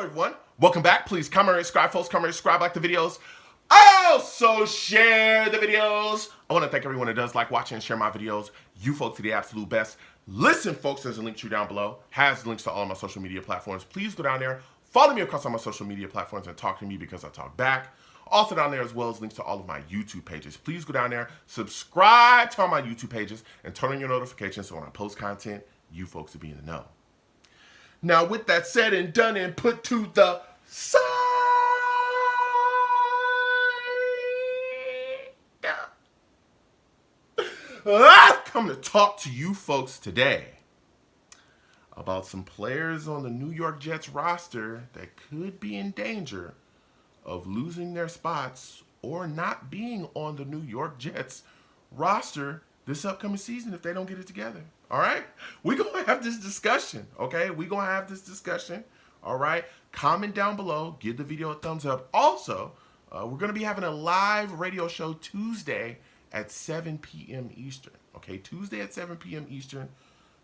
everyone. Welcome back. Please comment, subscribe, folks. Comment, subscribe, like the videos. Also share the videos. I want to thank everyone that does like, watch, and share my videos. You folks are the absolute best. Listen, folks, there's a link tree down below. Has links to all my social media platforms. Please go down there. Follow me across all my social media platforms and talk to me because I talk back. Also down there as well as links to all of my YouTube pages. Please go down there, subscribe to all my YouTube pages, and turn on your notifications so when I post content, you folks will be in the know. Now, with that said and done and put to the side, I've come to talk to you folks today about some players on the New York Jets roster that could be in danger of losing their spots or not being on the New York Jets roster this upcoming season if they don't get it together. All right? We're going to have this discussion, okay? We're going to have this discussion, all right? Comment down below. Give the video a thumbs up. Also, we're going to be having a live radio show Tuesday at 7 p.m. Eastern, okay? Tuesday at 7 p.m. Eastern,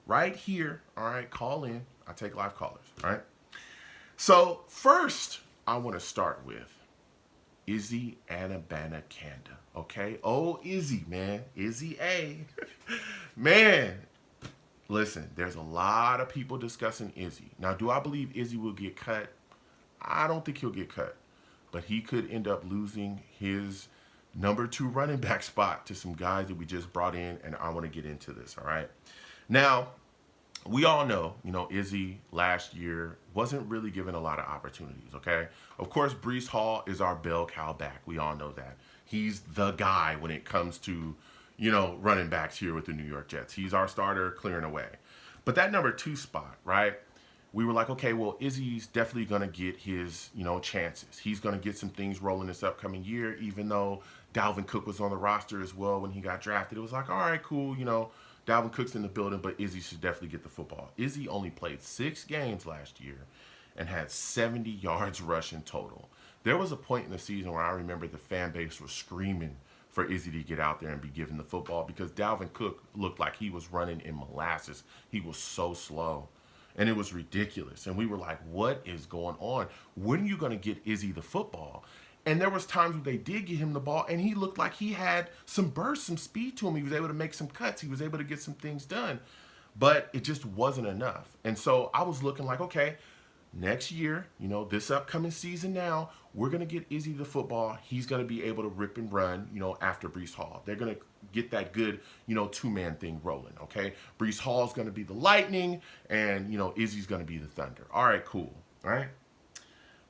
right here, all right? Call in. I take live callers, all right? So, first, I want to start with Izzy Anabana Kanda, okay? Oh, Izzy, man. Izzy A. Man, listen, there's a lot of people discussing Izzy. Now, do I believe Izzy will get cut? I don't think he'll get cut. But he could end up losing his number 2 running back spot to some guys that we just brought in, and I want to get into this, all right? Now, we all know, Izzy last year wasn't really given a lot of opportunities, okay? Of course, Breece Hall is our bell cow back. We all know that. He's the guy when it comes to, running backs here with the New York Jets. He's our starter clearing away. But that number 2 spot, right? We were like, okay, well, Izzy's definitely going to get his, chances. He's going to get some things rolling this upcoming year, even though Dalvin Cook was on the roster as well when he got drafted. It was like, all right, cool, Dalvin Cook's in the building, but Izzy should definitely get the football. Izzy only played 6 games last year and had 70 yards rushing total. There was a point in the season where I remember the fan base was screaming for Izzy to get out there and be given the football because Dalvin Cook looked like he was running in molasses. He was so slow, and it was ridiculous. And we were like, what is going on? When are you going to get Izzy the football? And there was times when they did get him the ball, and he looked like he had some burst, some speed to him. He was able to make some cuts. He was able to get some things done. But it just wasn't enough. And so I was looking like, okay, next year, this upcoming season now, we're going to get Izzy the football. He's going to be able to rip and run, after Breece Hall. They're going to get that good, 2-man thing rolling, okay? Breece Hall's going to be the lightning, and, Izzy's going to be the thunder. All right, cool. All right?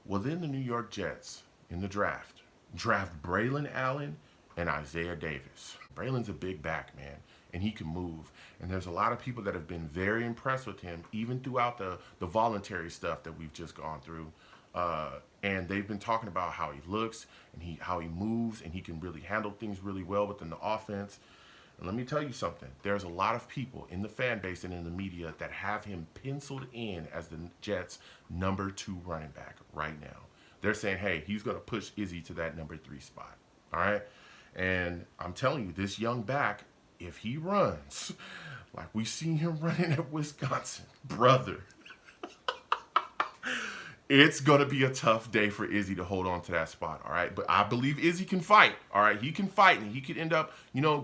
Well, then the New York Jets in the draft Braylon Allen and Isaiah Davis. Braylon's a big back, man, and he can move. And there's a lot of people that have been very impressed with him, even throughout the voluntary stuff that we've just gone through. And they've been talking about how he looks and how he moves, and he can really handle things really well within the offense. And let me tell you something. There's a lot of people in the fan base and in the media that have him penciled in as the Jets' number 2 running back right now. They're saying, hey, he's going to push Izzy to that number 3 spot. All right? And I'm telling you, this young back, if he runs like we seen him running at Wisconsin, brother, it's going to be a tough day for Izzy to hold on to that spot, all right? But I believe Izzy can fight, all right? He can fight, and he could end up,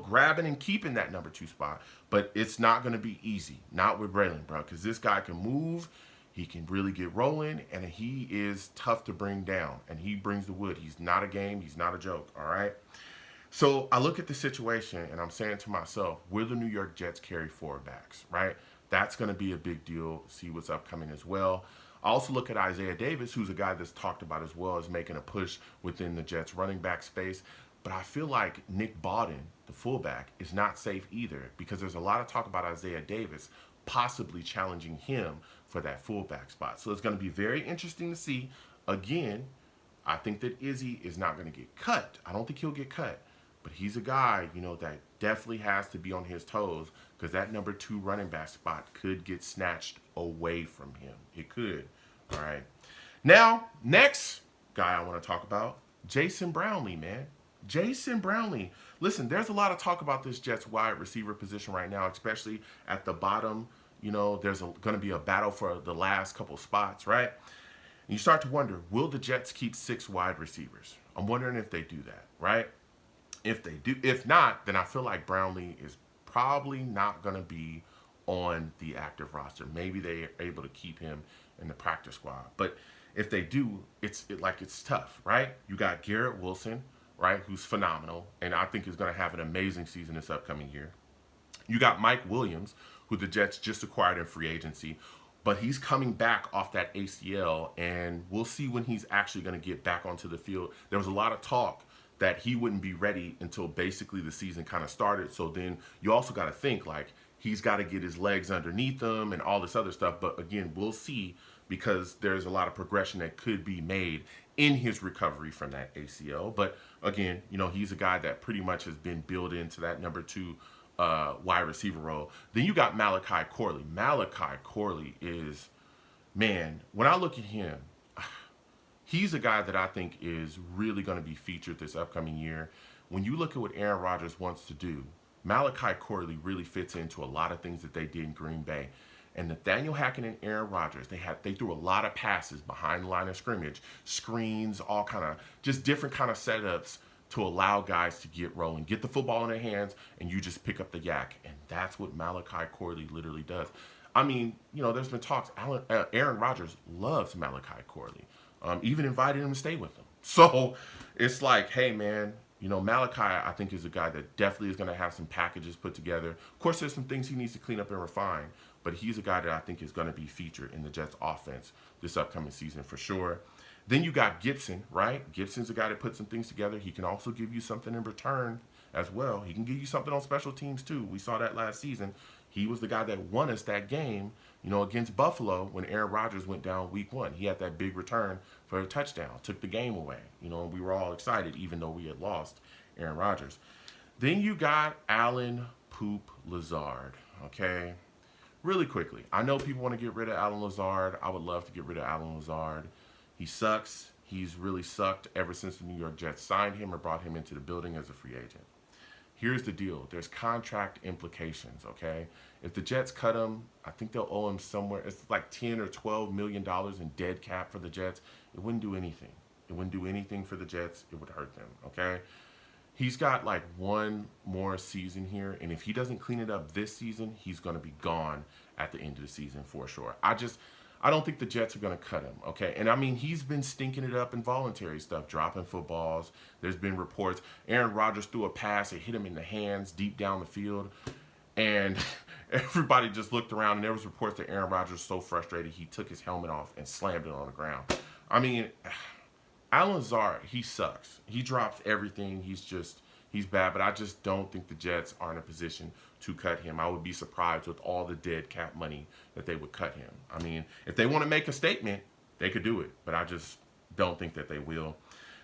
grabbing and keeping that number 2 spot. But it's not going to be easy, not with Braylon, bro, because this guy can move. He can really get rolling, and he is tough to bring down, and he brings the wood. He's not a game. He's not a joke, all right? So I look at the situation, and I'm saying to myself, will the New York Jets carry 4 backs, right? That's going to be a big deal. See what's upcoming as well. I also look at Isaiah Davis, who's a guy that's talked about as well as making a push within the Jets running back space. But I feel like Nick Bawden, the fullback, is not safe either because there's a lot of talk about Isaiah Davis possibly challenging him for that fullback spot. So it's going to be very interesting to see. Again, I think that Izzy is not going to get cut. I don't think he'll get cut. But he's a guy, that definitely has to be on his toes because that number 2 running back spot could get snatched away from him. It could. All right. Now, next guy I want to talk about, Jason Brownlee, man. Jason Brownlee. Listen, there's a lot of talk about this Jets wide receiver position right now, especially at the bottom. There's going to be a battle for the last couple spots, right? And you start to wonder, will the Jets keep 6 wide receivers? I'm wondering if they do that, right? If they do, if not, then I feel like Brownlee is probably not going to be on the active roster. Maybe they are able to keep him in the practice squad. But if they do, it's tough, right? You got Garrett Wilson, right, who's phenomenal, and I think is going to have an amazing season this upcoming year. You got Mike Williams, who the Jets just acquired in free agency, but he's coming back off that ACL, and we'll see when he's actually going to get back onto the field. There was a lot of talk that he wouldn't be ready until basically the season kind of started. So then you also got to think like he's got to get his legs underneath him and all this other stuff. But again, we'll see because there's a lot of progression that could be made in his recovery from that ACL. But again, he's a guy that pretty much has been built into that number 2 wide receiver role. Then you got Malachi Corley. Malachi Corley is, man, when I look at him, he's a guy that I think is really going to be featured this upcoming year. When you look at what Aaron Rodgers wants to do, Malachi Corley really fits into a lot of things that they did in Green Bay. And Nathaniel Hackett and Aaron Rodgers, they threw a lot of passes behind the line of scrimmage, screens, all kind of just different kind of setups to allow guys to get rolling, get the football in their hands, and you just pick up the yak. And that's what Malachi Corley literally does. I mean, there's been talks. Aaron Rodgers loves Malachi Corley, even invited him to stay with him. So it's like, hey, man, Malachi, I think, is a guy that definitely is going to have some packages put together. Of course, there's some things he needs to clean up and refine, but he's a guy that I think is going to be featured in the Jets offense this upcoming season for sure. Then you got Gibson, right? Gibson's a guy that puts some things together. He can also give you something in return as well. He can give you something on special teams too. We saw that last season. He was the guy that won us that game, against Buffalo when Aaron Rodgers went down week 1. He had that big return for a touchdown, took the game away. And we were all excited even though we had lost Aaron Rodgers. Then you got Alan Poop Lazard, okay? Really quickly, I know people want to get rid of Alan Lazard. I would love to get rid of Alan Lazard. He sucks. He's really sucked ever since the New York Jets signed him or brought him into the building as a free agent. Here's the deal. There's contract implications, okay? If the Jets cut him, I think they'll owe him somewhere. It's like $10 or $12 million in dead cap for the Jets. It wouldn't do anything. It wouldn't do anything for the Jets. It would hurt them, okay? He's got like one more season here, and if he doesn't clean it up this season, he's going to be gone at the end of the season for sure. I don't think the Jets are going to cut him, okay? And I mean, he's been stinking it up in voluntary stuff, dropping footballs. There's been reports. Aaron Rodgers threw a pass. It hit him in the hands deep down the field. And everybody just looked around, and there was reports that Aaron Rodgers was so frustrated, he took his helmet off and slammed it on the ground. I mean, Alan Lazard, he sucks. He drops everything. He's bad, but I just don't think the Jets are in a position to cut him. I would be surprised with all the dead cap money that they would cut him. I mean, if they want to make a statement, they could do it, but I just don't think that they will.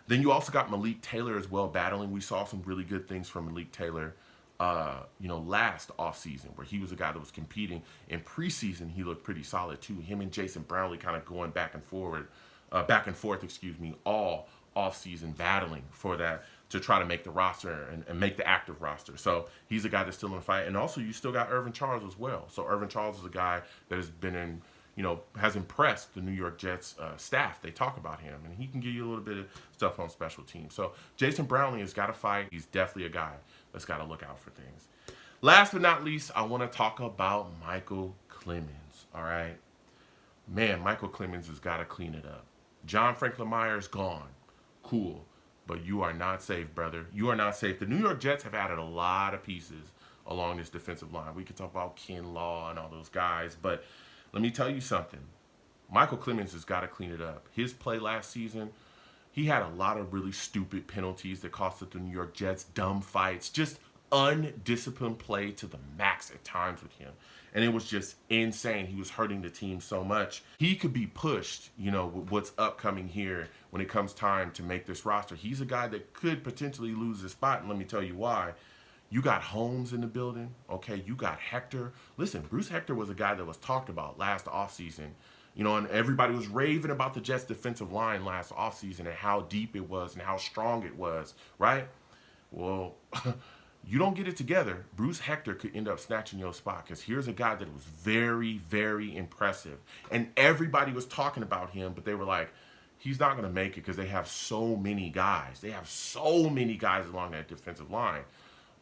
Then you also got Malik Taylor as well battling. We saw some really good things from Malik Taylor, last offseason, where he was a guy that was competing. In preseason, he looked pretty solid too. Him and Jason Brownlee kind of going back and forth, all offseason battling for that to try to make the roster and make the active roster. So he's a guy that's still in the fight. And also you still got Irvin Charles as well. So Irvin Charles is a guy that has been in, has impressed the New York Jets staff. They talk about him, and he can give you a little bit of stuff on special teams. So Jason Brownlee has got to fight. He's definitely a guy that's got to look out for things. Last but not least, I want to talk about Michael Clemens, all right? Man, Michael Clemens has got to clean it up. John Franklin Myers gone. Cool. But you are not safe, brother. You are not safe. The New York Jets have added a lot of pieces along this defensive line. We could talk about Ken Law and all those guys, but let me tell you something. Michael Clemens has got to clean it up. His play last season, he had a lot of really stupid penalties that costed the New York Jets, dumb fights, just undisciplined play to the max at times with him. And it was just insane. He was hurting the team so much. He could be pushed, with what's upcoming here when it comes time to make this roster. He's a guy that could potentially lose his spot, and let me tell you why. You got Holmes in the building, okay? You got Hector. Listen, Bruce Hector was a guy that was talked about last offseason, and everybody was raving about the Jets' defensive line last offseason and how deep it was and how strong it was, right? Well, You don't get it together, Bruce Hector could end up snatching your spot, because here's a guy that was very, very impressive. And everybody was talking about him, but they were like, he's not going to make it because they have so many guys. They have so many guys along that defensive line.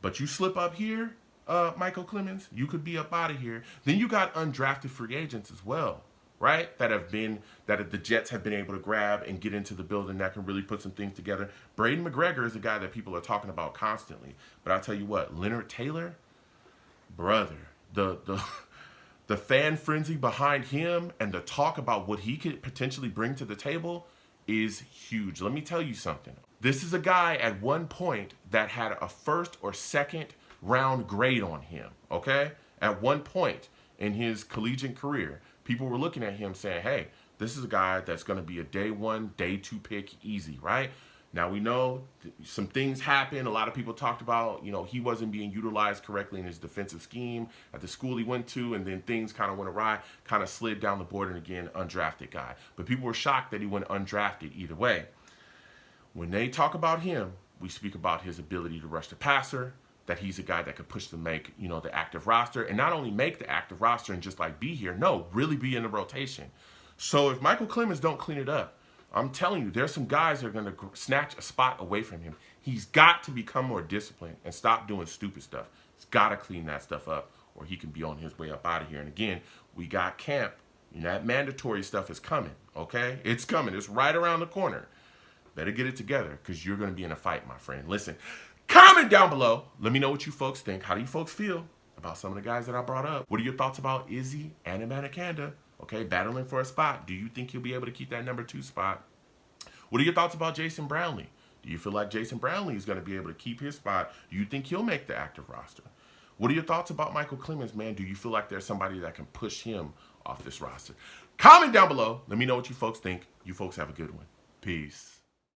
But you slip up here, Michael Clemens, you could be up out of here. Then you got undrafted free agents as well, right? That the Jets have been able to grab and get into the building that can really put some things together. Braden McGregor is a guy that people are talking about constantly. But I'll tell you what, Leonard Taylor, brother, the fan frenzy behind him and the talk about what he could potentially bring to the table is huge. Let me tell you something. This is a guy at one point that had a first or second round grade on him, okay? At one point in his collegiate career, people were looking at him saying, hey, this is a guy that's going to be a day one, day two pick easy, right? Now we know some things happened. A lot of people talked about, he wasn't being utilized correctly in his defensive scheme at the school he went to, and then things kind of went awry, kind of slid down the board, and again, undrafted guy. But people were shocked that he went undrafted either way. When they talk about him, we speak about his ability to rush the passer, that he's a guy that could push to make, the active roster, and not only make the active roster and just like be here, no, really be in the rotation. So if Michael Clemens don't clean it up, I'm telling you, there's some guys that are going to snatch a spot away from him. He's got to become more disciplined and stop doing stupid stuff. He's got to clean that stuff up, or he can be on his way up out of here. And again, we got camp. That mandatory stuff is coming, okay? It's coming. It's right around the corner. Better get it together, because you're going to be in a fight, my friend. Listen, comment down below. Let me know what you folks think. How do you folks feel about some of the guys that I brought up? What are your thoughts about Izzy and Abanikanda? Okay, battling for a spot. Do you think he'll be able to keep that number 2 spot? What are your thoughts about Jason Brownlee? Do you feel like Jason Brownlee is going to be able to keep his spot? Do you think he'll make the active roster? What are your thoughts about Michael Clemens, man? Do you feel like there's somebody that can push him off this roster? Comment down below. Let me know what you folks think. You folks have a good one. Peace.